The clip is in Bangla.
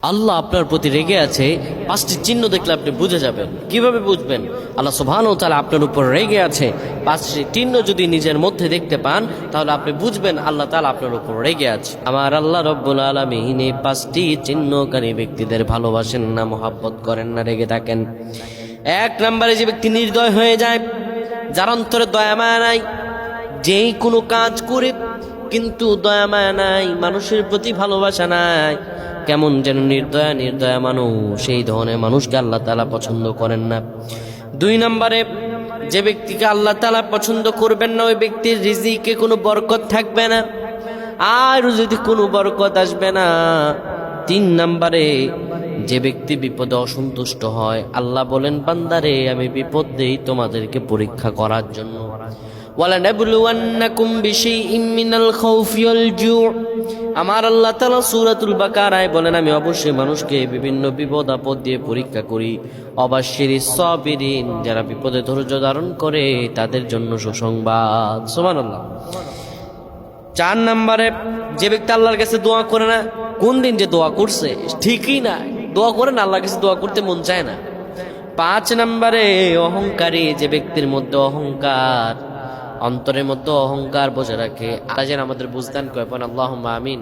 আল্লাহ আপনার প্রতি রেগে আছে, 5টি চিহ্ন দেখলে আপনি বুঝে যাবেন। কিভাবে বুঝবেন আল্লাহ সুবহানাহু ওয়া তাআলা আপনার উপর রেগে আছে? 5টি চিহ্ন যদি নিজের মধ্যে দেখতে পান তাহলে আপনি বুঝবেন আল্লাহ তাআলা আপনার উপর রেগে আছে। আমার আল্লাহ রব্বুল আলামিন এই 5টি চিহ্নকারী ব্যক্তিদের ভালোবাসেন না, মহব্বত করেন না, রেগে থাকেন। 1 নম্বরে যে ব্যক্তি নির্দয় হয়ে যায়, যার অন্তরে দয়া মায়া নাই, যেই কোনো কাজ করে কিন্তু দয়া মায়া নাই, মানুষের প্রতি ভালোবাসা নাই, কেমন যেন নির্দয়া নির্দয়া মানুষ, সেই ধরনের মানুষকে আল্লাহ তাআলা পছন্দ করেন না। 2 নম্বরে যে ব্যক্তিকে আল্লাহ তাআলা পছন্দ করবেন না, ওই ব্যক্তির রিজিকে কোনো বরকত থাকবে না, আর যদি কোনো বরকত আসবে না। 3 নম্বরে যে ব্যক্তি বিপদে অসন্তুষ্ট হয়, আল্লাহ বলেন বান্দারে আমি বিপদ দেই তোমাদেরকে পরীক্ষা করার জন্য। ওয়ালানাবলুওয়ান্নাকুম বিশাইইম মিনাল খাউফি ওয়াল জু', আমার আল্লাহ তাআলা সূরাতুল বাকারায় বলেন আমি অবশ্যই মানুষকে বিভিন্ন বিপদ আপদ দিয়ে পরীক্ষা করি। অবাশশিরিস সাবিরিন, যারা বিপদে ধৈর্য ধারণ করে তাদের জন্য সুসংবাদ। সুবহানাল্লাহ। 4 নম্বরে যে ব্যক্তি আল্লাহর কাছে দোয়া করে না, কোন দিন যে দোয়া করছে ঠিকই না, দোয়া করে না, আল্লাহর কাছে দোয়া করতে মন চায় না। 5 নম্বরে অহংকারী, যে ব্যক্তির মধ্যে অহংকার, অন্তরের মধ্যে অহংকার বসে রাখে। আল্লাহ যেন আমাদের বুঝদান করে, আল্লাহুম্মা আমিন।